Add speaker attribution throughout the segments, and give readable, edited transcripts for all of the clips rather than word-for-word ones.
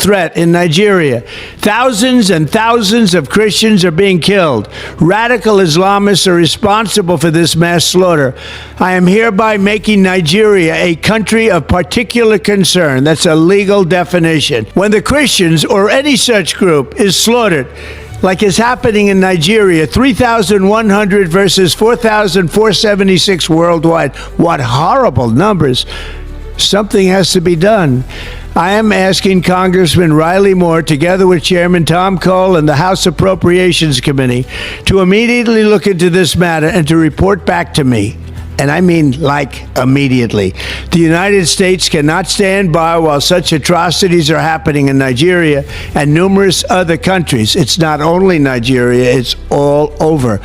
Speaker 1: threat in Nigeria. Thousands and thousands of Christians are being killed. Radical Islamists are responsible for this mass slaughter. I am hereby making Nigeria a country of particular concern. That's a legal definition. When the Christians or any such group is slaughtered, like is happening in Nigeria, 3,100 versus 4,476 worldwide. What horrible numbers. Something has to be done. I am asking Congressman Riley Moore, together with Chairman Tom Cole and the House Appropriations Committee, to immediately look into this matter and to report back to me. And I mean, like, immediately. The United States cannot stand by while such atrocities are happening in Nigeria and numerous other countries. It's not only Nigeria, it's all over.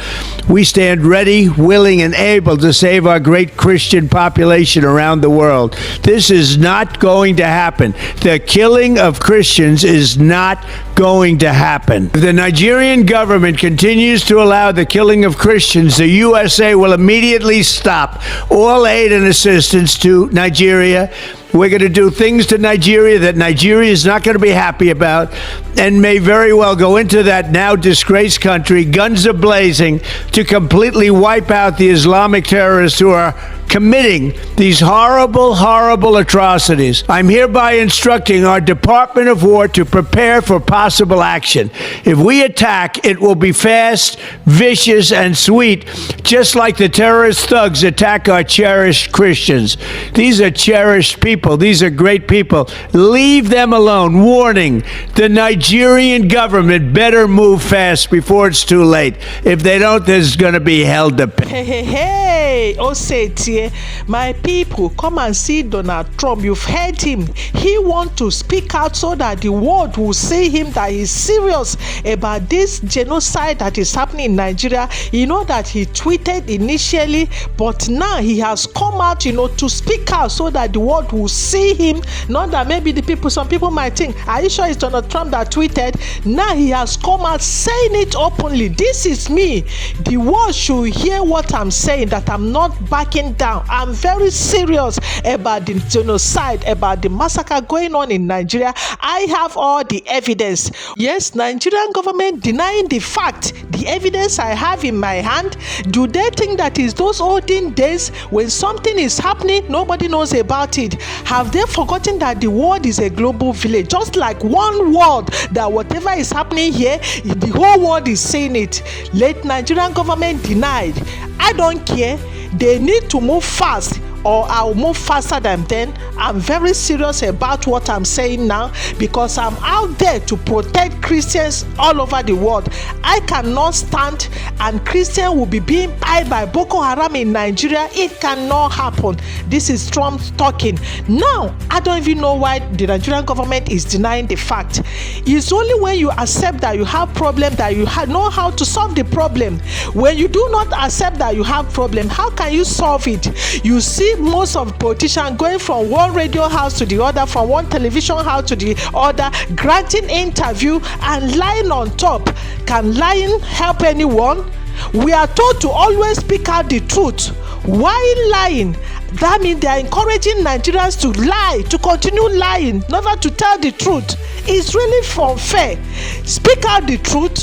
Speaker 1: We stand ready, willing, and able to save our great Christian population around the world. This is not going to happen. The killing of Christians is not going to happen. If the Nigerian government continues to allow the killing of Christians, the USA will immediately stop all aid and assistance to Nigeria. We're going to do things to Nigeria that Nigeria is not going to be happy about and may very well go into that now disgraced country, guns a-blazing, to completely wipe out the Islamic terrorists who are committing these horrible, horrible atrocities. I'm hereby instructing our Department of War to prepare for possible action. If we attack, it will be fast, vicious, and sweet, just like the terrorist thugs attack our cherished Christians. These are cherished people. These are great people. Leave them alone. Warning, the Nigerian government better move fast before it's too late. If they don't, there's going to be hell to pay.
Speaker 2: Hey, Osetie, my people, come and see Donald Trump. You've heard him. He wants to speak out so that the world will see him, that he's serious about this genocide that is happening in Nigeria. You know that he tweeted initially, but now he has come out, to speak out so that the world will see him. Not that maybe some people might think, are you sure it's Donald Trump that tweeted? Now he has come out saying it openly. This is me. The world should hear what I'm saying, that I'm not backing down. I'm very serious about the genocide, about the massacre going on in Nigeria. I have all the evidence. Yes, Nigerian government denying the fact, the evidence I have in my hand. Do they think that is those olden days when something is happening, nobody knows about it? Have they forgotten that the world is a global village? Just like one world, that whatever is happening here, the whole world is saying it. Let Nigerian government denied. I don't care. They need to move fast, or I'll move faster than them. I'm very serious about what I'm saying now, because I'm out there to protect Christians all over the world. I cannot stand and Christians will be being pied by Boko Haram in Nigeria. It cannot happen. This is Trump talking. Now, I don't even know why the Nigerian government is denying the fact. It's only when you accept that you have problem that you know how to solve the problem. When you do not accept that you have problem, how can you solve it? You see most of politicians going from one radio house to the other, from one television house to the other, granting interview and lying on top. Can lying help anyone? We are told to always speak out the truth. Why lying? That means they are encouraging Nigerians to lie, to continue lying, never to tell the truth. It's really unfair. Speak out the truth,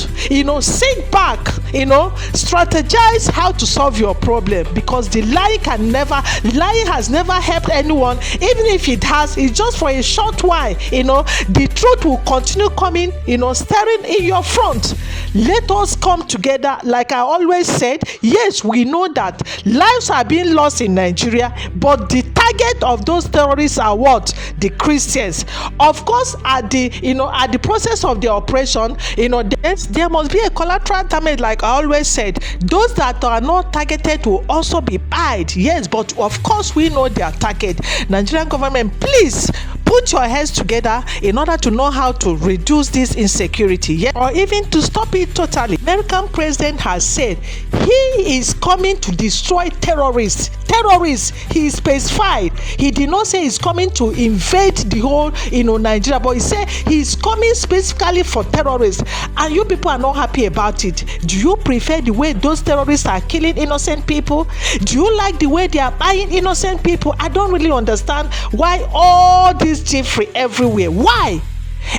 Speaker 2: sit back, strategize how to solve your problem, because the lying has never helped anyone. Even if it has, it's just for a short while. The truth will continue coming, staring in your front. Let us come together. Like I always said, yes, we know that lives are being lost in Nigeria, but the target of those terrorists are what? The Christians. Of course, at the process of the operation, there must be a collateral damage. Like I always said, those that are not targeted will also be pied. Yes, but of course we know their target. Nigerian government, please put your heads together in order to know how to reduce this insecurity, or even to stop it totally. American president has said he is coming to destroy terrorists. He specified. He did not say he's coming to invade the whole Nigeria, but he said he's coming specifically for terrorists. And you people are not happy about it. Do you prefer the way those terrorists are killing innocent people? Do you like the way they are buying innocent people? I don't really understand why all this Jeffrey everywhere. Why?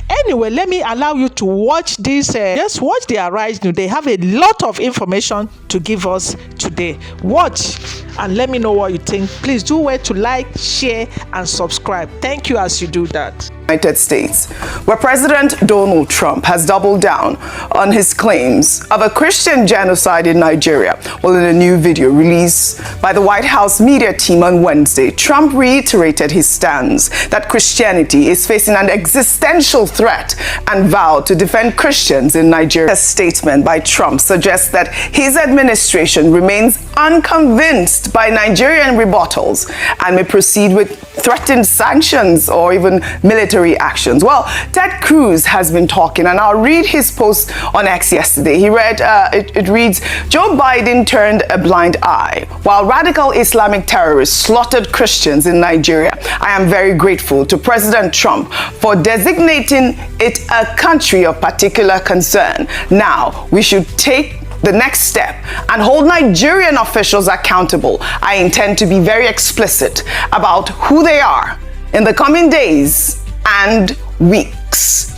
Speaker 2: Anyway, let me allow you to watch this. Just watch the Arise News. They have a lot of information to give us today. Watch and let me know what you think. Please do well to like, share, and subscribe. Thank you as you do that.
Speaker 3: United States, where President Donald Trump has doubled down on his claims of a Christian genocide in Nigeria. Well, in a new video released by the White House media team on Wednesday, Trump reiterated his stance that Christianity is facing an existential threat and vowed to defend Christians in Nigeria. A statement by Trump suggests that his administration remains unconvinced by Nigerian rebuttals and may proceed with threatened sanctions or even military actions. Well, Ted Cruz has been talking, and I'll read his post on X yesterday. He read, it reads, Joe Biden turned a blind eye while radical Islamic terrorists slaughtered Christians in Nigeria. I am very grateful to President Trump for designating it a country of particular concern. Now, we should take the next step and hold Nigerian officials accountable. I intend to be very explicit about who they are in the coming days and weeks.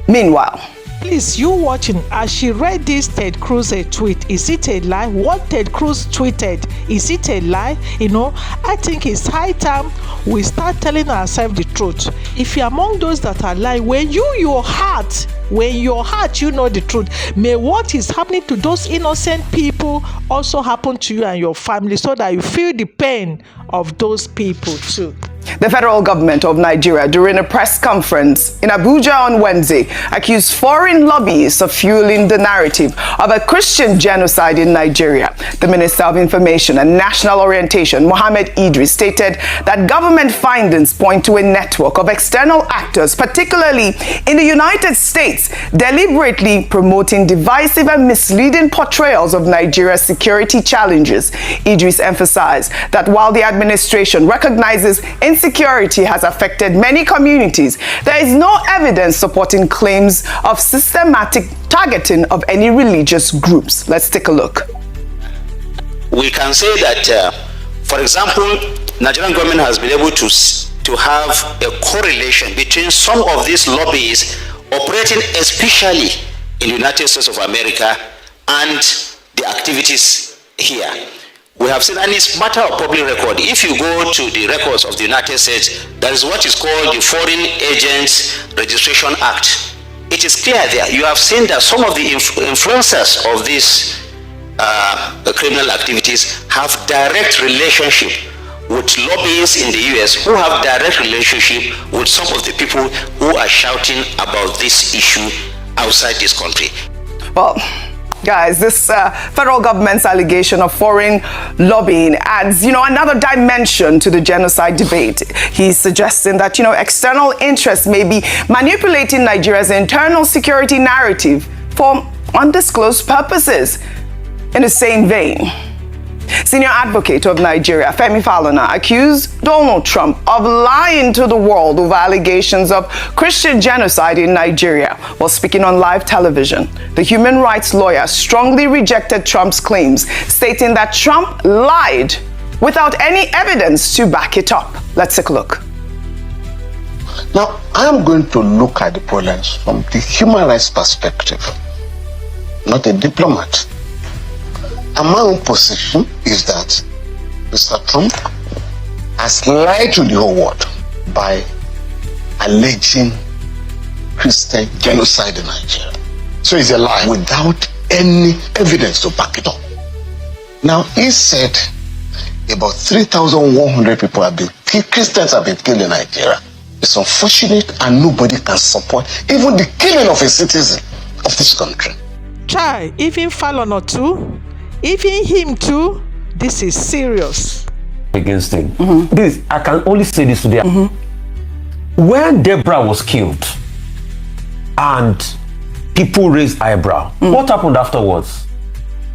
Speaker 3: Meanwhile,
Speaker 2: please, you watching, as she read this Ted Cruz tweet, is it a lie? What Ted Cruz tweeted, is it a lie? You know, I think it's high time we start telling ourselves the truth. If you're among those that are lying, when your heart, you know the truth, may what is happening to those innocent people also happen to you and your family, so that you feel the pain of those people too.
Speaker 3: The federal government of Nigeria, during a press conference in Abuja on Wednesday, accused foreign lobbyists of fueling the narrative of a Christian genocide in Nigeria. The Minister of Information and National Orientation, Mohammed Idris, stated that government findings point to a network of external actors, particularly in the United States, deliberately promoting divisive and misleading portrayals of Nigeria's security challenges. Idris emphasized that while the administration recognizes insecurity has affected many communities, there is no evidence supporting claims of systematic targeting of any religious groups. Let's take a look.
Speaker 4: We can say that, for example, Nigerian government has been able to have a correlation between some of these lobbies operating especially in the United States of America and the activities here. We have seen, and it's matter of public record. If you go to the records of the United States, there is what is called the Foreign Agents Registration Act. It is clear there. You have seen that some of the influencers of these criminal activities have direct relationship with lobbyists in the US who have direct relationship with some of the people who are shouting about this issue outside this country.
Speaker 3: Well, guys, this federal government's allegation of foreign lobbying adds, another dimension to the genocide debate. He's suggesting that, external interests may be manipulating Nigeria's internal security narrative for undisclosed purposes. In the same vein, senior advocate of Nigeria, Femi Falana, accused Donald Trump of lying to the world over allegations of Christian genocide in Nigeria. While speaking on live television, the human rights lawyer strongly rejected Trump's claims, stating that Trump lied without any evidence to back it up. Let's take a look.
Speaker 5: Now, I'm going to look at the problems from the human rights perspective, not a diplomat. And my own position is that Mr. Trump has lied to the whole world by alleging Christian genocide in Nigeria. So it's a lie without any evidence to back it up. Now, he said about 3,100 people have been killed, Christians have been killed in Nigeria. It's unfortunate, and nobody can support even the killing of a citizen of this country.
Speaker 2: Try, even Falana too, even him too, this is serious.
Speaker 6: Against him. This, I can only say this today. When Deborah was killed and people raised eyebrow, what happened afterwards?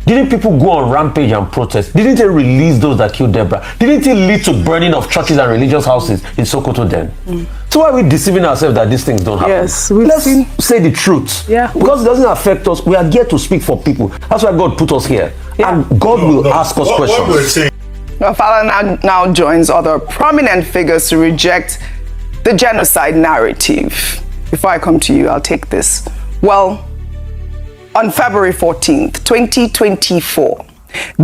Speaker 6: Didn't people go on rampage and protest? Didn't they release those that killed Deborah? Didn't it lead to burning of churches and religious houses in Sokoto then? So why are we deceiving ourselves that these things don't happen?
Speaker 3: Yes,
Speaker 6: let's say the truth.
Speaker 3: Yeah.
Speaker 6: Because it doesn't affect us. We are here to speak for people. That's why God put us here. And God will ask us questions.
Speaker 7: What we're saying.
Speaker 3: Falana now joins other prominent figures to reject the genocide narrative. before I come to you, I'll take this. Well, on February 14th, 2024,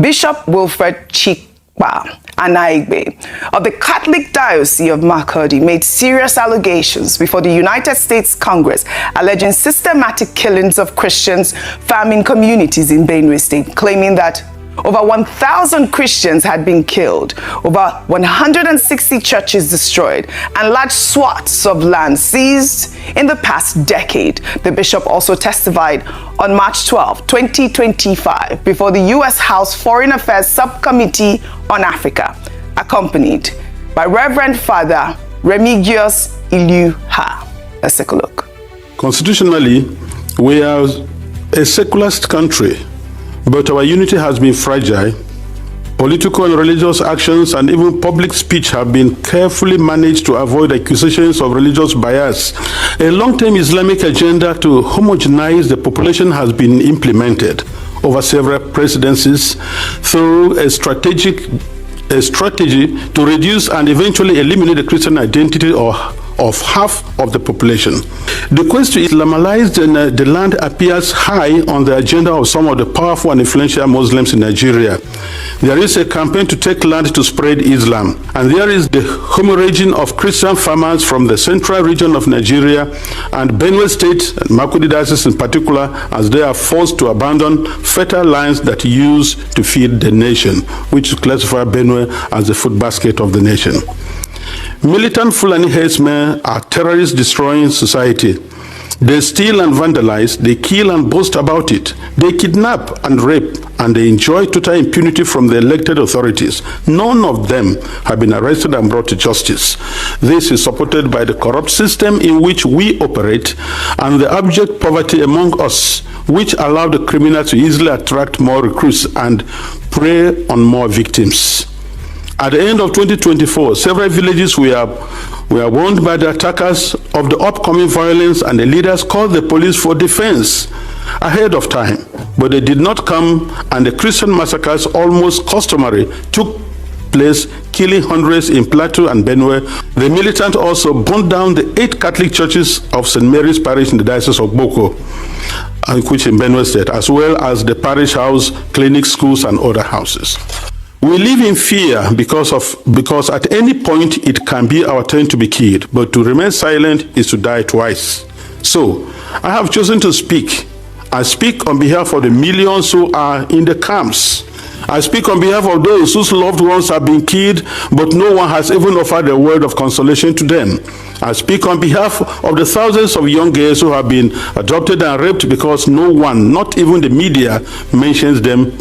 Speaker 3: Bishop Wilfred Chikpa Anaigbe of the Catholic Diocese of Makurdi made serious allegations before the United States Congress, alleging systematic killings of Christians farming communities in Benue State, claiming that over 1,000 Christians had been killed, over 160 churches destroyed, and large swaths of land seized in the past decade. The bishop also testified on March 12, 2025, before the U.S. House Foreign Affairs Subcommittee on Africa, accompanied by Reverend Father Remigius Iluha. Let's take a look.
Speaker 7: Constitutionally, we are a secularist country, but our unity has been fragile. Political and religious actions and even public speech have been carefully managed to avoid accusations of religious bias. A long-term Islamic agenda to homogenize the population has been implemented over several presidencies through a strategy to reduce and eventually eliminate the Christian identity of half of the population. The quest to Islamicize the land appears high on the agenda of some of the powerful and influential Muslims in Nigeria. There is a campaign to take land to spread Islam, and there is the hemorrhaging of Christian farmers from the central region of Nigeria and Benue State, and Makurdi Diocese in particular, as they are forced to abandon fertile lands that used to feed the nation, which classify Benue as the food basket of the nation. Militant Fulani herdsmen are terrorists destroying society. They steal and vandalize, they kill and boast about it. They kidnap and rape, and they enjoy total impunity from the elected authorities. None of them have been arrested and brought to justice. This is supported by the corrupt system in which we operate and the abject poverty among us, which allow the criminals to easily attract more recruits and prey on more victims. At the end of 2024, several villages were warned by the attackers of the upcoming violence, and the leaders called the police for defense ahead of time. But they did not come, and the Christian massacres, almost customary, took place, killing hundreds in Plateau and Benue. The militant also burned down the 8 Catholic churches of St. Mary's Parish in the Diocese of Boko, which in Benue State, as well as the parish house, clinics, schools, and other houses. We live in fear because at any point it can be our turn to be killed, but to remain silent is to die twice. So, I have chosen to speak. I speak on behalf of the millions who are in the camps. I speak on behalf of those whose loved ones have been killed, but no one has even offered a word of consolation to them. I speak on behalf of the thousands of young girls who have been adopted and raped because no one, not even the media, mentions them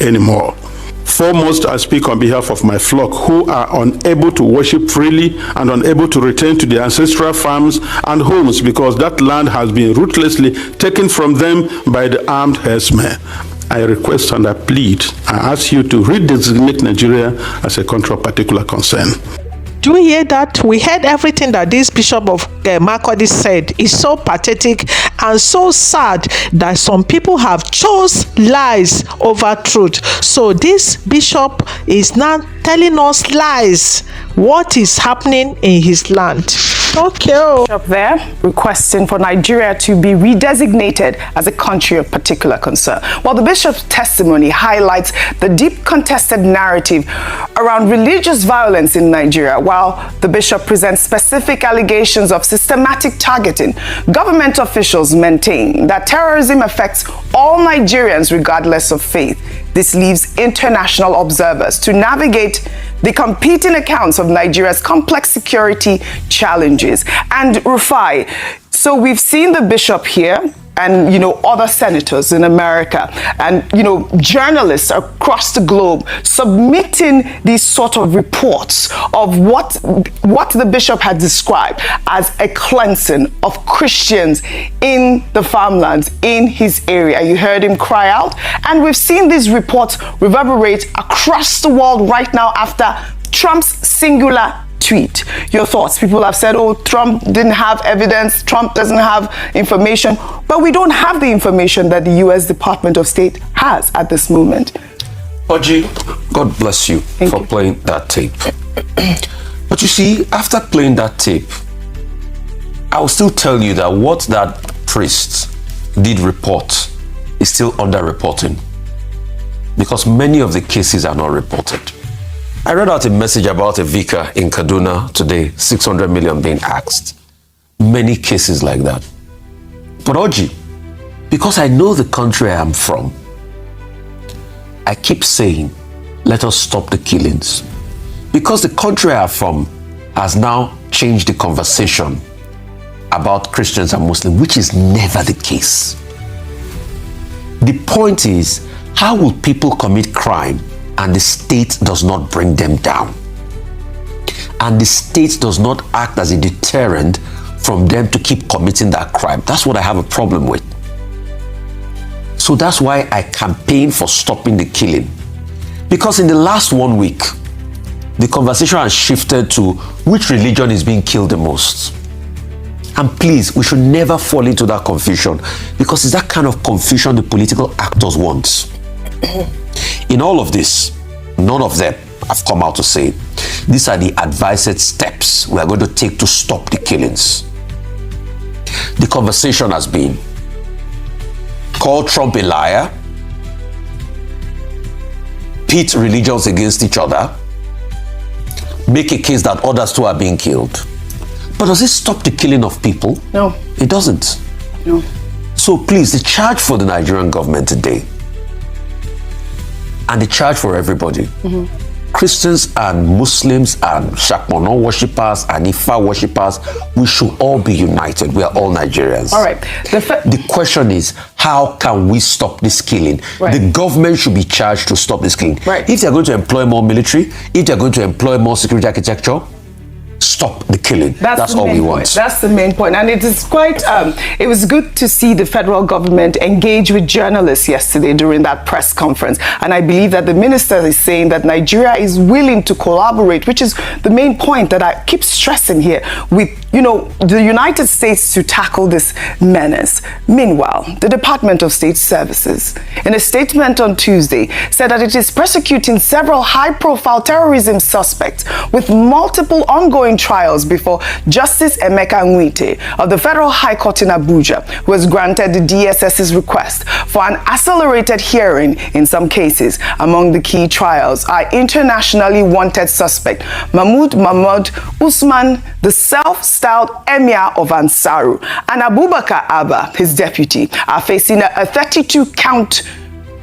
Speaker 7: anymore. Foremost, I speak on behalf of my flock who are unable to worship freely and unable to return to their ancestral farms and homes because that land has been ruthlessly taken from them by the armed herdsmen. I request and I plead, I ask you to redesignate Nigeria as a country of particular concern.
Speaker 2: Do you hear that? We heard everything that this Bishop of Makurdi said. It's so pathetic and so sad that some people have chose lies over truth. So this bishop is now telling us lies. What is happening in his land? Okay.
Speaker 3: Up there requesting for Nigeria to be redesignated as a country of particular concern. Well, the bishop's testimony highlights the deep contested narrative around religious violence in Nigeria. While the bishop presents specific allegations of systematic targeting, government officials maintain that terrorism affects all Nigerians regardless of faith. This leaves international observers to navigate the competing accounts of Nigeria's complex security challenges. And Rufai, so we've seen the bishop here and, other senators in America and, journalists across the globe submitting these sort of reports of what the bishop had described as a cleansing of Christians in the farmlands in his area. You heard him cry out, and we've seen these reports reverberate across the world right now after Trump's singular tweet. Your thoughts? People have said, oh, Trump didn't have evidence, Trump doesn't have information, but we don't have the information that the U.S. Department of State has at this moment.
Speaker 6: Oji, God bless you for playing that tape. But you see, after playing that tape, I will still tell you that what that priest did report is still underreporting, because many of the cases are not reported. I read out a message about a vicar in Kaduna today, 600 million being asked. Many cases like that. But Oji, because I know the country I am from, I keep saying, let us stop the killings. Because the country I am from has now changed the conversation about Christians and Muslims, which is never the case. The point is, how will people commit crime and the state does not bring them down? And the state does not act as a deterrent from them to keep committing that crime. That's what I have a problem with. So that's why I campaign for stopping the killing. Because in the last 1 week, the conversation has shifted to which religion is being killed the most. And please, we should never fall into that confusion, because it's that kind of confusion the political actors want. In all of this, none of them have come out to say, these are the advised steps we are going to take to stop the killings. The conversation has been, call Trump a liar, pit religions against each other, make a case that others too are being killed. But does it stop the killing of people?
Speaker 3: No.
Speaker 6: It doesn't.
Speaker 3: No.
Speaker 6: So please, the charge for the Nigerian government today, and the charge for everybody, Christians and Muslims and Shakmono worshippers and Ifa worshippers, we should all be united. We are all Nigerians.
Speaker 3: All right.
Speaker 6: The question is, how can we stop this killing?
Speaker 3: Right.
Speaker 6: The government should be charged to stop this killing.
Speaker 3: Right.
Speaker 6: If they're going to employ more military, if they're going to employ more security architecture, stop the killing. That's all we want.
Speaker 3: That's the main point. And it is quite, it was good to see the federal government engage with journalists yesterday during that press conference. And I believe that the minister is saying that Nigeria is willing to collaborate, which is the main point that I keep stressing here, with, you know, the United States to tackle this menace. Meanwhile, the Department of State Services, in a statement on Tuesday, said that it is prosecuting several high-profile terrorism suspects with multiple ongoing trials before Justice Emeka Nwite of the Federal High Court in Abuja, who has granted the DSS's request for an accelerated hearing in some cases. Among the key trials are internationally wanted suspect Mahmoud Usman, the self-styled Emir of Ansaru, and Abubakar Abba, his deputy, are facing a 32-count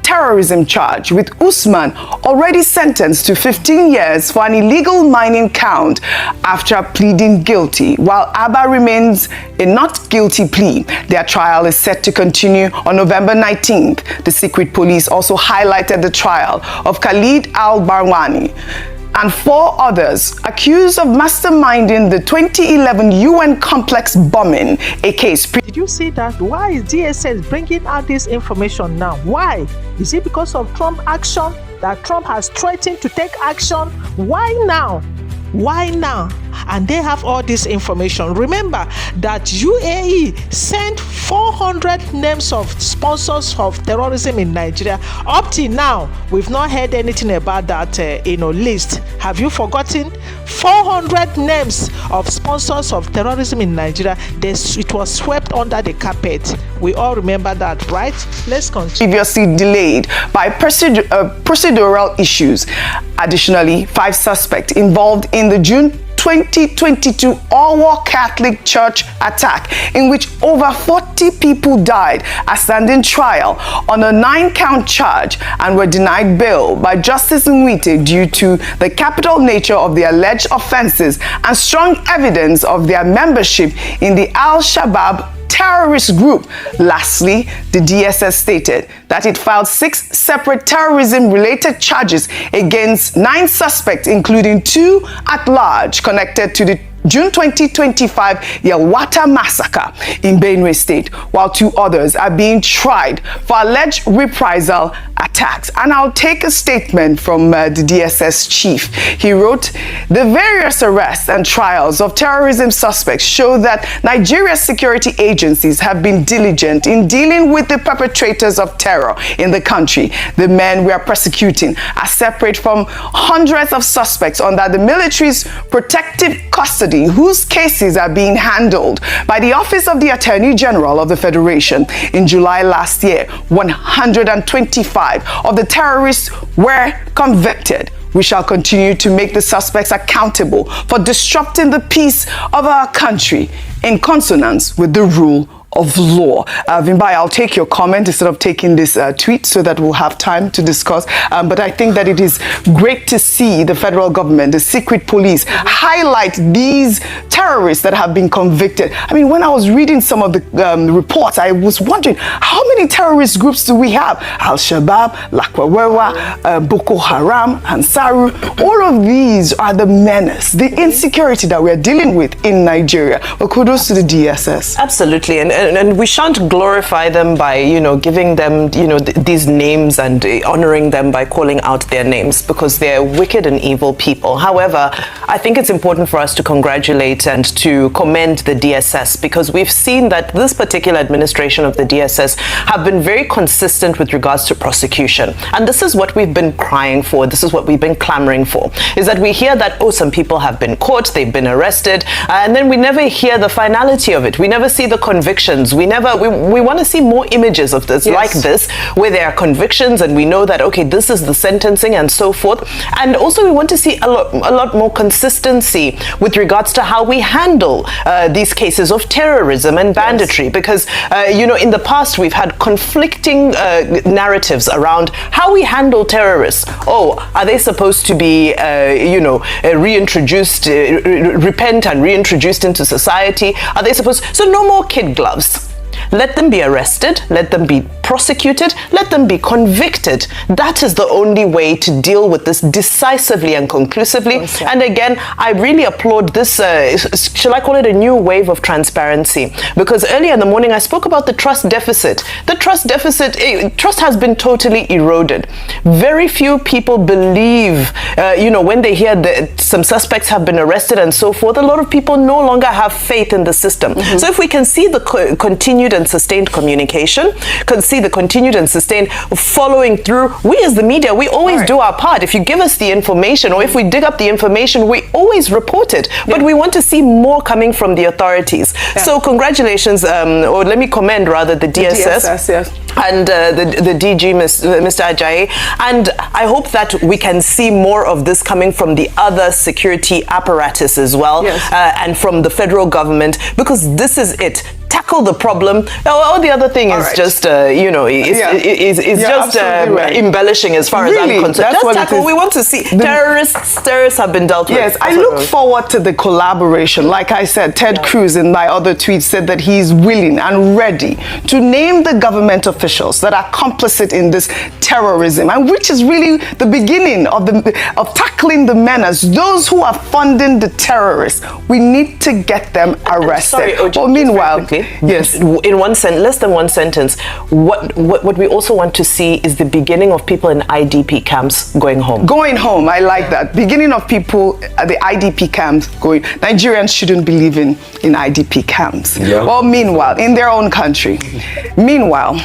Speaker 3: terrorism charge, with Usman already sentenced to 15 years for an illegal mining count after pleading guilty, while Abba remains a not guilty plea. Their trial is set to continue on November 19th. The secret police also highlighted the trial of Khalid al-Barwani and 4 others accused of masterminding the 2011 UN complex bombing, a case.
Speaker 2: Did you see that? Why is DSS bringing out this information now? Why? Is it because of Trump action, that Trump has threatened to take action? Why now? Why now? And they have all this information. Remember that UAE sent 400 names of sponsors of terrorism in Nigeria. Up till now, we've not heard anything about that list. Have you forgotten? 400 names of sponsors of terrorism in Nigeria. It was swept under the carpet. We all remember that, right? Let's continue.
Speaker 3: Previously delayed by procedural issues. Additionally, 5 suspects involved in the June 2022 Orwa Catholic Church attack, in which over 40 people died, are standing trial on a 9-count charge and were denied bail by Justice Nwite due to the capital nature of the alleged offenses and strong evidence of their membership in the Al-Shabaab terrorist group. Lastly, the DSS stated that it filed 6 separate terrorism-related charges against 9 suspects, including 2 at large connected to the June 2025 Yelwata massacre in Benue State, while 2 others are being tried for alleged reprisal attacks. And I'll take a statement from the DSS chief. He wrote, the various arrests and trials of terrorism suspects show that Nigeria's security agencies have been diligent in dealing with the perpetrators of terror in the country. The men we are prosecuting are separate from hundreds of suspects under the military's protective custody, whose cases are being handled by the Office of the Attorney General of the Federation. In July last year, 125 of the terrorists were convicted. We shall continue to make the suspects accountable for disrupting the peace of our country in consonance with the rule of law. Vimbai, I'll take your comment instead of taking this tweet so that we'll have time to discuss. But I think that it is great to see the federal government, the secret police, highlight these terrorists that have been convicted. I mean, when I was reading some of the reports, I was wondering, how many terrorist groups do we have? Al-Shabaab, Lakwawewa, Boko Haram, Ansaru. All of these are the menace, the insecurity that we're dealing with in Nigeria. Well, kudos to the DSS.
Speaker 8: Absolutely. And we shan't glorify them by, giving them, these names and honoring them by calling out their names, because they're wicked and evil people. However, I think it's important for us to congratulate and to commend the DSS, because we've seen that this particular administration of the DSS have been very consistent with regards to prosecution. And this is what we've been crying for. This is what we've been clamoring for, is that we hear that, some people have been caught, they've been arrested, and then we never hear the finality of it. We never see the convictions. We want to see more images of this, like this, where there are convictions and we know that, okay, this is the sentencing and so forth. And also we want to see a lot more consistency with regards to how we handle these cases of terrorism and banditry, because, in the past we've had conflicting narratives around how we handle terrorists. Oh, are they supposed to be, reintroduced, repent and reintroduced into society? Are they supposed, so no more kid gloves. Let them be arrested, let them be prosecuted, let them be convicted. That is the only way to deal with this decisively and conclusively. And again, I really applaud this, shall I call it a new wave of transparency? Because earlier in the morning, I spoke about the trust deficit. The trust deficit, trust has been totally eroded. Very few people believe, when they hear that some suspects have been arrested and so forth, a lot of people no longer have faith in the system. So if we can see the continued and sustained communication, can see the continued and sustained following through. We as the media, we always do our part. If you give us the information, or if we dig up the information, we always report it. But we want to see more coming from the authorities. So congratulations, or let me commend rather the DSS, and the DG, Mr. Ajayi. And I hope that we can see more of this coming from the other security apparatus as well, and from the federal government, because this is it. Tackle the problem. All the other thing is just, embellishing as far as I'm concerned. Just tackle. We want to see terrorists have been dealt with.
Speaker 3: Yes, I look forward to the collaboration. Like I said, Ted Cruz in my other tweet said that he's willing and ready to name the government officials that are complicit in this terrorism, and which is really the beginning of tackling the menace. Those who are funding the terrorists, we need to get them arrested. Well, meanwhile, yes,
Speaker 8: in less than one sentence, what we also want to see is the beginning of people in IDP camps going home.
Speaker 3: Going home, I like that. Beginning of people at the IDP camps going. Nigerians shouldn't be living in IDP camps. Well, meanwhile, in their own country. Meanwhile,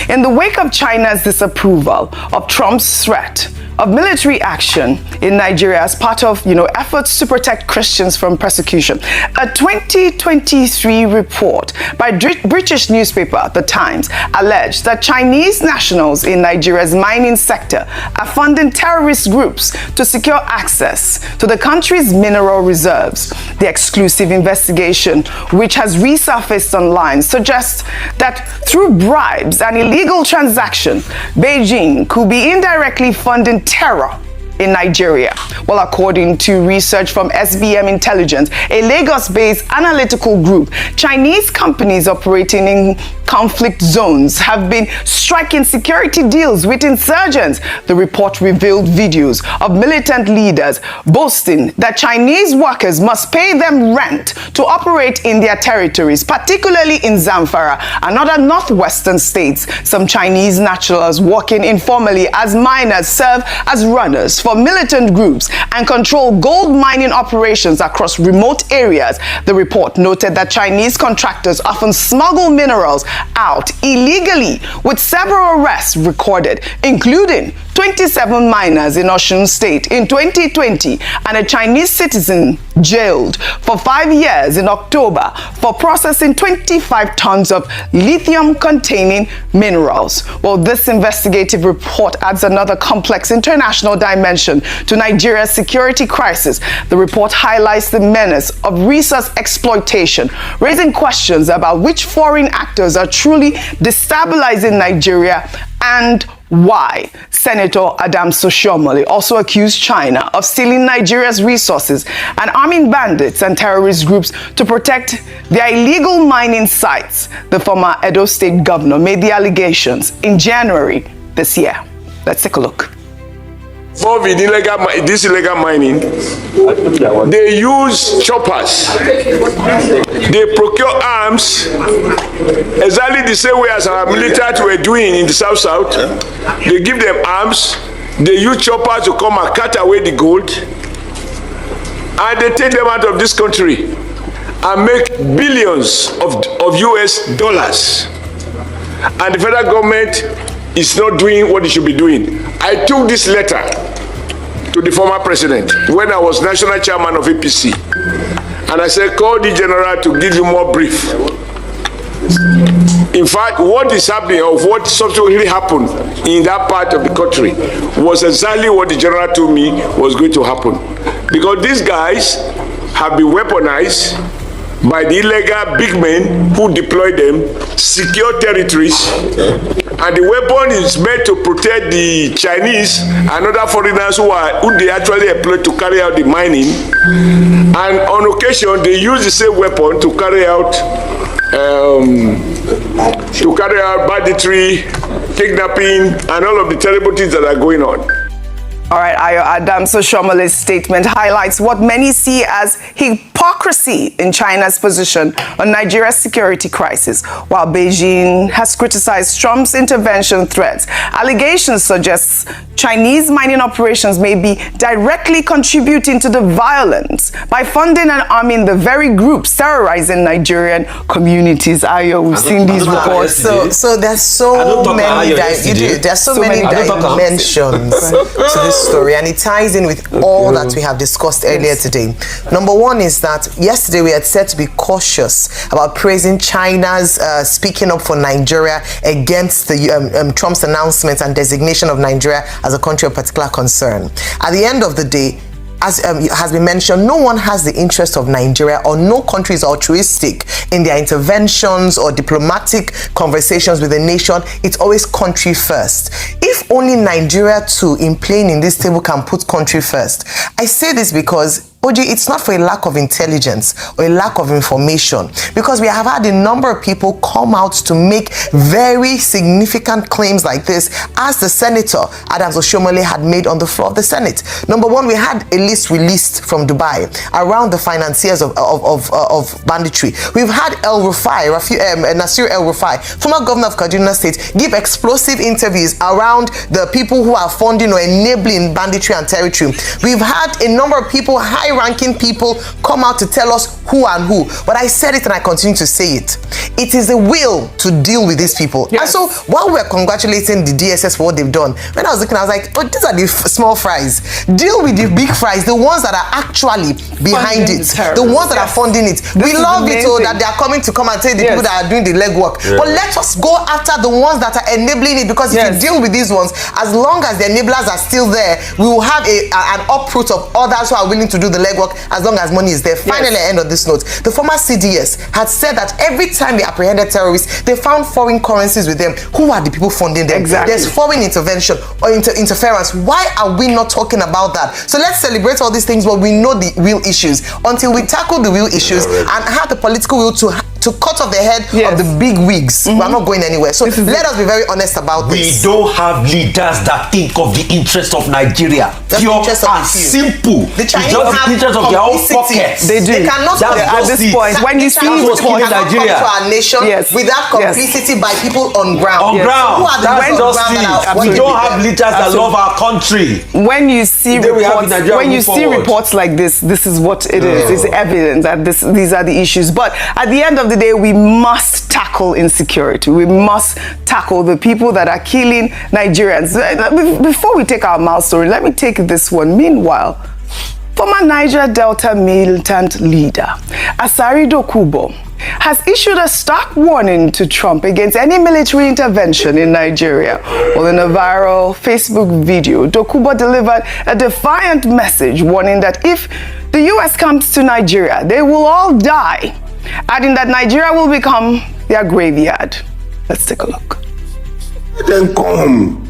Speaker 3: in the wake of China's disapproval of Trump's threat of military action in Nigeria as part of, efforts to protect Christians from persecution, a 2023 report by British newspaper The Times alleged that Chinese nationals in Nigeria's mining sector are funding terrorist groups to secure access to the country's mineral reserves. The exclusive investigation, which has resurfaced online, suggests that through bribes and illegal transactions, Beijing could be indirectly funding terror in Nigeria. Well, according to research from SBM Intelligence, a Lagos-based analytical group, Chinese companies operating in conflict zones have been striking security deals with insurgents. The report revealed videos of militant leaders boasting that Chinese workers must pay them rent to operate in their territories, particularly in Zamfara and other northwestern states. Some Chinese nationals working informally as miners serve as runners for militant groups and control gold mining operations across remote areas. The report noted that Chinese contractors often smuggle minerals out illegally, with several arrests recorded, including 27 miners in Osun State in 2020 and a Chinese citizen jailed for 5 years in October for processing 25 tons of lithium-containing minerals. Well, this investigative report adds another complex international dimension to Nigeria's security crisis. The report highlights the menace of resource exploitation, raising questions about which foreign actors are truly destabilizing Nigeria and why. Senator Adams Oshiomhole also accused China of stealing Nigeria's resources and arming bandits and terrorist groups to protect their illegal mining sites. The former Edo State governor made the allegations in January this year. Let's take a look.
Speaker 9: For this illegal mining, they use choppers. They procure arms exactly the same way as our military were doing in the South. They give them arms. They use choppers to come and cut away the gold, and they take them out of this country and make billions of US dollars. And the federal government is not doing what it should be doing. I took this letter to the former president when I was national chairman of APC, and I said, call the general to give you more brief. In fact, what is happening, or what subsequently happened in that part of the country, was exactly what the general told me was going to happen. Because these guys have been weaponized by the illegal big men who deploy them, secure territories, and the weapon is meant to protect the Chinese and other foreigners who they actually employ to carry out the mining. And on occasion, they use the same weapon to carry out banditry, kidnapping, and all of the terrible things that are going on.
Speaker 3: All right, Ayo Adams Oshiomhole's statement highlights what many see as hypocrisy in China's position on Nigeria's security crisis. While Beijing has criticized Trump's intervention threats, allegations suggest Chinese mining operations may be directly contributing to the violence by funding and arming the very groups terrorizing Nigerian communities. Ayo, we've seen these reports.
Speaker 10: So there's so many dimensions to this story, and it ties in with all that we have discussed earlier today. Number one is that yesterday we had said to be cautious about praising China's speaking up for Nigeria against the Trump's announcement and designation of Nigeria as a country of particular concern. At the end of the day, as has been mentioned, no one has the interest of Nigeria, or no country is altruistic in their interventions or diplomatic conversations with a nation. It's always country first. If only Nigeria too, in playing in this table, can put country first. I say this because Oji, it's not for a lack of intelligence or a lack of information, because we have had a number of people come out to make very significant claims like this, as the Senator Adams Oshiomhole had made on the floor of the Senate. Number one, we had a list released from Dubai around the financiers of banditry. We've had Nasir El-Rufai, former governor of Kaduna State, give explosive interviews around the people who are funding or enabling banditry and territory. We've had a number of people, high-ranking people, come out to tell us who and who. But I said it and I continue to say it. It is a will to deal with these people. Yes. And so while we're congratulating the DSS for what they've done, when I was looking, I was like, oh, these are the small fries. Deal with the big fries, the ones that are actually behind it, the ones that are funding it. We love it, that they are coming to come and tell the people that are doing the legwork. But let us go after the ones that are enabling it, because if you deal with these ones, as long as the enablers are still there, we will have an uproot of others who are willing to do the legwork, as long as money is there. Finally, I end on this note. The former CDS had said that every time they apprehended terrorists, they found foreign currencies with them. Who are the people funding them? Exactly. There's foreign intervention or interference. Why are we not talking about that? So let's celebrate all these things, but we know the real issues. Until we tackle the real issues and have the political will to to cut off the head of the big wigs. We're not going anywhere. So let us be very honest about this.
Speaker 6: We don't have leaders that think of the interest of Nigeria.
Speaker 10: That's
Speaker 6: Pure
Speaker 10: the interest of
Speaker 6: and
Speaker 10: the few.
Speaker 6: simple.
Speaker 10: The Chinese
Speaker 6: it's just
Speaker 10: have
Speaker 6: the interest of their own
Speaker 10: complicity.
Speaker 6: pockets.
Speaker 3: They do.
Speaker 10: They cannot
Speaker 6: That's
Speaker 3: at this
Speaker 6: just
Speaker 3: point.
Speaker 6: it.
Speaker 3: When you see
Speaker 6: That's what's
Speaker 10: we
Speaker 6: killing
Speaker 10: cannot
Speaker 6: Nigeria.
Speaker 10: come to our nation without complicity by people on ground.
Speaker 6: On ground.
Speaker 10: Who are the
Speaker 6: That's
Speaker 10: ones on
Speaker 6: just
Speaker 10: ground that are
Speaker 6: it. We
Speaker 10: working
Speaker 6: don't
Speaker 10: with
Speaker 6: have
Speaker 10: them?
Speaker 6: leaders that love our country.
Speaker 3: When you see
Speaker 6: Today we have
Speaker 3: reports,
Speaker 6: in Nigeria,
Speaker 3: when you
Speaker 6: move
Speaker 3: see
Speaker 6: forward.
Speaker 3: reports like this is what it is. It's evident that these are the issues. But at the end of the day, we must tackle insecurity. We must tackle the people that are killing Nigerians. Before we take our mouth story, let me take this one. Meanwhile, former Niger Delta militant leader Asari Dokubo has issued a stark warning to Trump against any military intervention in Nigeria. Well, in a viral Facebook video, Dokubo delivered a defiant message warning that if the US comes to Nigeria, they will all die, adding that Nigeria will become their graveyard. Let's take a look.
Speaker 5: Let them come.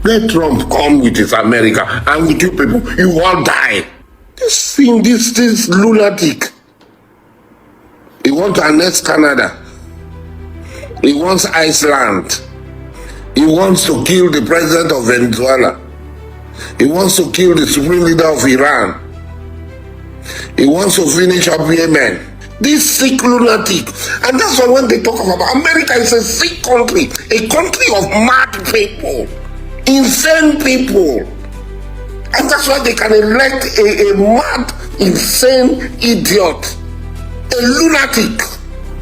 Speaker 5: Let Trump come with his America and with you people. You all die. This thing, this lunatic. He wants to annex Canada. He wants Iceland. He wants to kill the president of Venezuela. He wants to kill the supreme leader of Iran. He wants to finish up Yemen. This sick lunatic. And that's why when they talk about America is a sick country. A country of mad people. Insane people. And that's why they can elect a mad, insane idiot. A lunatic.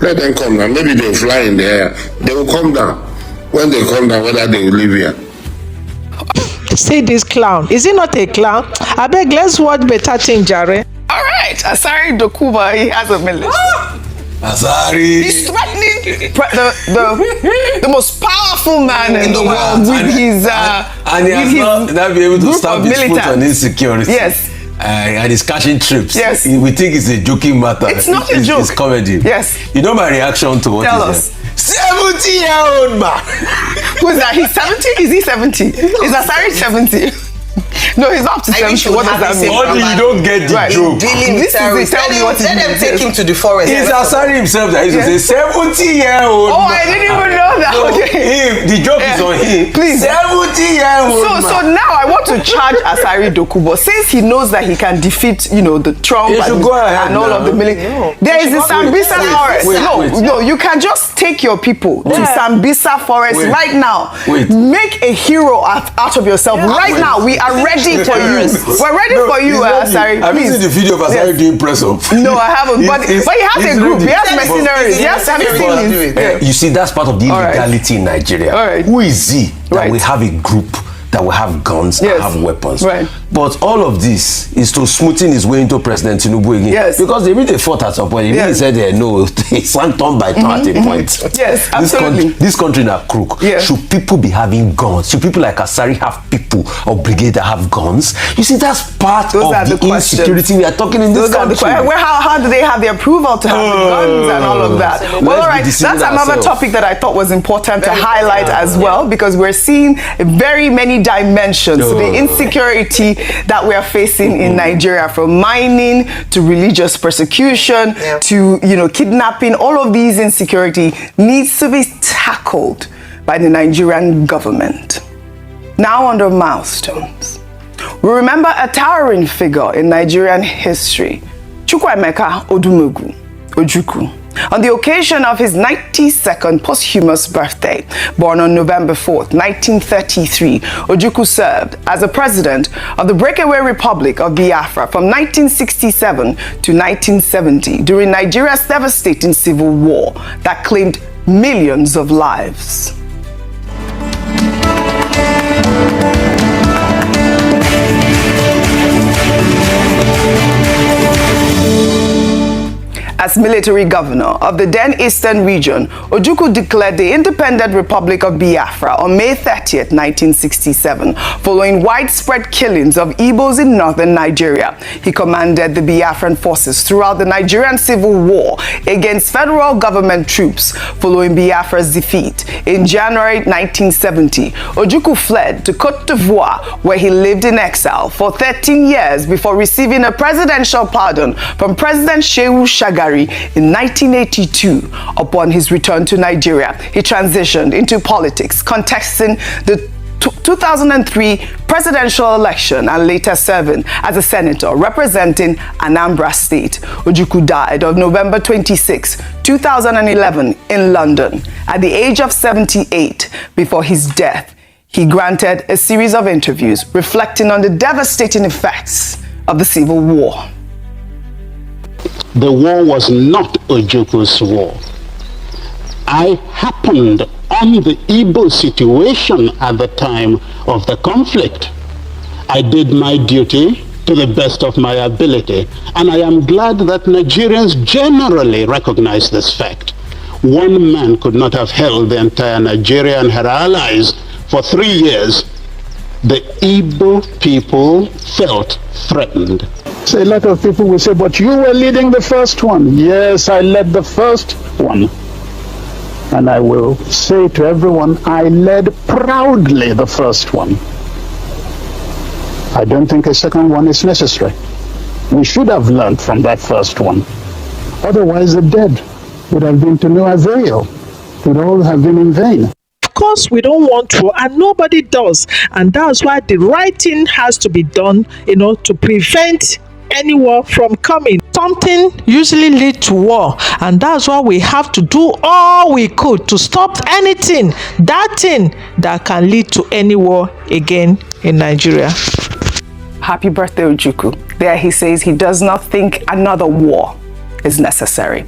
Speaker 5: Let them come down. Maybe they'll fly in the air. They will come down. When they come down, whether they will live here.
Speaker 2: See this clown. Is he not a clown? I beg, let's watch better thing, Jare.
Speaker 3: All right, Asari Dokubo, he has a militia.
Speaker 6: Asari.
Speaker 3: He's threatening the most powerful man in the world with his
Speaker 6: and he has not been able to stop his foot on insecurity.
Speaker 3: Yes.
Speaker 6: And he's cashing trips.
Speaker 3: Yes.
Speaker 6: We think it's a joking matter.
Speaker 3: It's not a joke.
Speaker 6: It's comedy.
Speaker 3: Yes.
Speaker 6: You know my reaction to what
Speaker 3: Tell
Speaker 6: he
Speaker 3: us.
Speaker 6: said? 70-year-old man.
Speaker 3: Who's that? He's 70? Is he 70? Is Asari 70? No, he's up to 70. What does that mean?
Speaker 6: Only you don't get the joke.
Speaker 10: Dealing with
Speaker 3: This is
Speaker 10: terrorists.
Speaker 3: the- tell me what
Speaker 10: Let them
Speaker 3: it
Speaker 10: take
Speaker 3: is.
Speaker 10: him to the forest.
Speaker 6: It's Asari himself that used to say 70-year-old
Speaker 3: Oh,
Speaker 6: man.
Speaker 3: I didn't even know that.
Speaker 6: No,
Speaker 3: Okay.
Speaker 6: him, the joke is on him.
Speaker 3: Please.
Speaker 6: 70-year-old man.
Speaker 3: So now I want to charge Asari Dokubo, since he knows that he can defeat, the Trump
Speaker 6: He should go ahead
Speaker 3: and all
Speaker 6: now.
Speaker 3: of the military. There is the Sambisa forest. No, you can just take your people to Sambisa forest right now.
Speaker 6: Wait.
Speaker 3: Make a hero out of yourself right now. We are ready for you. We're ready for you, Asari.
Speaker 6: Have you
Speaker 3: Please.
Speaker 6: seen the video of Asari doing press up?
Speaker 3: No, I haven't. But he has a group. He has mercenaries. Yes, have you seen this?
Speaker 6: You see, that's part of the
Speaker 3: All right.
Speaker 6: illegality in Nigeria.
Speaker 3: All right.
Speaker 6: Who is he that
Speaker 3: Right.
Speaker 6: we have a group that will have guns
Speaker 3: Yes.
Speaker 6: and have weapons?
Speaker 3: Right.
Speaker 6: But all of this is to smoothing his way into President Tinubu again.
Speaker 3: Yes.
Speaker 6: Because they really fought at some point. He really
Speaker 3: Yes.
Speaker 6: said, no, it's one turn by turn at a point.
Speaker 3: Yes, absolutely.
Speaker 6: This country in a crook.
Speaker 3: Yes.
Speaker 6: Should people be having guns? Should people like Asari have people or brigade that have guns? You see, that's part
Speaker 3: Those are
Speaker 6: of
Speaker 3: the
Speaker 6: the
Speaker 3: questions.
Speaker 6: insecurity we are talking in this
Speaker 3: Those are the
Speaker 6: country.
Speaker 3: questions. How do they have the approval to have the guns and all of that?
Speaker 6: Let's
Speaker 3: Well, all
Speaker 6: be
Speaker 3: right,
Speaker 6: deceiving
Speaker 3: that's another
Speaker 6: ourselves.
Speaker 3: topic that I thought was important to highlight as well, because we're seeing very many dimensions to the insecurity that we are facing in Nigeria, from mining to religious persecution to kidnapping. All of these insecurity needs to be tackled by the Nigerian government. Now under milestones. We remember a towering figure in Nigerian history, Chukwuemeka Odumegwu Ojukwu. On the occasion of his 92nd posthumous birthday, born on November 4th, 1933, Ojukwu served as the president of the breakaway Republic of Biafra from 1967 to 1970 during Nigeria's devastating civil war that claimed millions of lives. As military governor of the then Eastern region, Ojukwu declared the independent Republic of Biafra on May 30th, 1967, following widespread killings of Igbos in northern Nigeria. He commanded the Biafran forces throughout the Nigerian Civil War against federal government troops. Following Biafra's defeat in January 1970, Ojukwu fled to Cote d'Ivoire, where he lived in exile for 13 years before receiving a presidential pardon from President Shehu Shagari military in 1982. Upon his return to Nigeria, he transitioned into politics, contesting the 2003 presidential election and later serving as a senator representing Anambra State. Ojukwu died on November 26, 2011 in London at the age of 78. Before his death, he granted a series of interviews reflecting on the devastating effects of the Civil War.
Speaker 5: The war was not Ojukwu's war. I happened on the Igbo situation at the time of the conflict. I did my duty to the best of my ability, and I am glad that Nigerians generally recognize this fact. One man could not have held the entire Nigeria and her allies for 3 years. The Igbo people felt threatened.
Speaker 7: So a lot of people will say, but you were leading the first one. Yes, I led the first one. And I will say to everyone, I led proudly the first one. I don't think a second one is necessary. We should have learned from that first one. Otherwise, the dead would have been to no avail. It would all have been in vain.
Speaker 2: Of course, we don't want to, and nobody does. And that's why the right thing has to be done, to prevent any war from coming. Something usually leads to war, and that's why we have to do all we could to stop anything, that thing that can lead to any war again in Nigeria.
Speaker 3: Happy birthday, Ojukwu. There he says he does not think another war is necessary.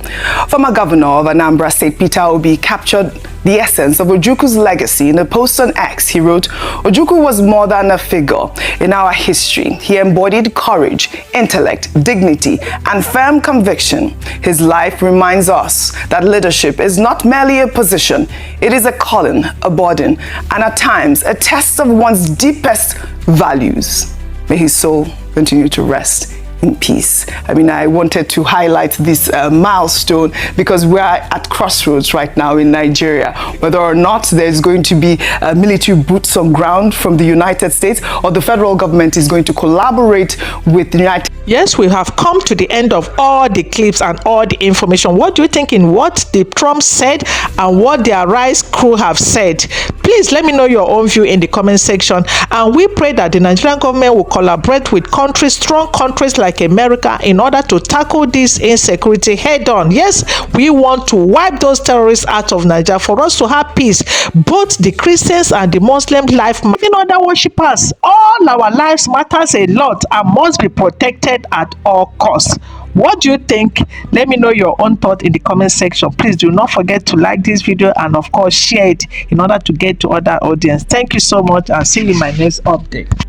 Speaker 3: Former governor of Anambra State, Peter Obi, captured the essence of Ojukwu's legacy in a post on X. He wrote, "Ojukwu was more than a figure in our history. He embodied courage, intellect, dignity, and firm conviction. His life reminds us that leadership is not merely a position. It is a calling, a burden, and at times a test of one's deepest values. May his soul continue to rest in peace." I wanted to highlight this milestone because we're at crossroads right now in Nigeria. Whether or not there's going to be military boots on ground from the United States, or the federal government is going to collaborate with the United States.
Speaker 2: Yes, we have come to the end of all the clips and all the information. What do you think in what the Trump said and what their Rise crew have said? Please let me know your own view in the comment section. And we pray that the Nigerian government will collaborate with strong countries like America in order to tackle this insecurity head on. Yes, we want to wipe those terrorists out of Nigeria for us to have peace. Both the Christians and the Muslim life, even other worshippers, all our lives matters a lot and must be protected at all costs. What do you think? Let me know your own thought in the comment section. Please do not forget to like this video and of course share it in order to get to other audience. Thank you so much and see you in my next update.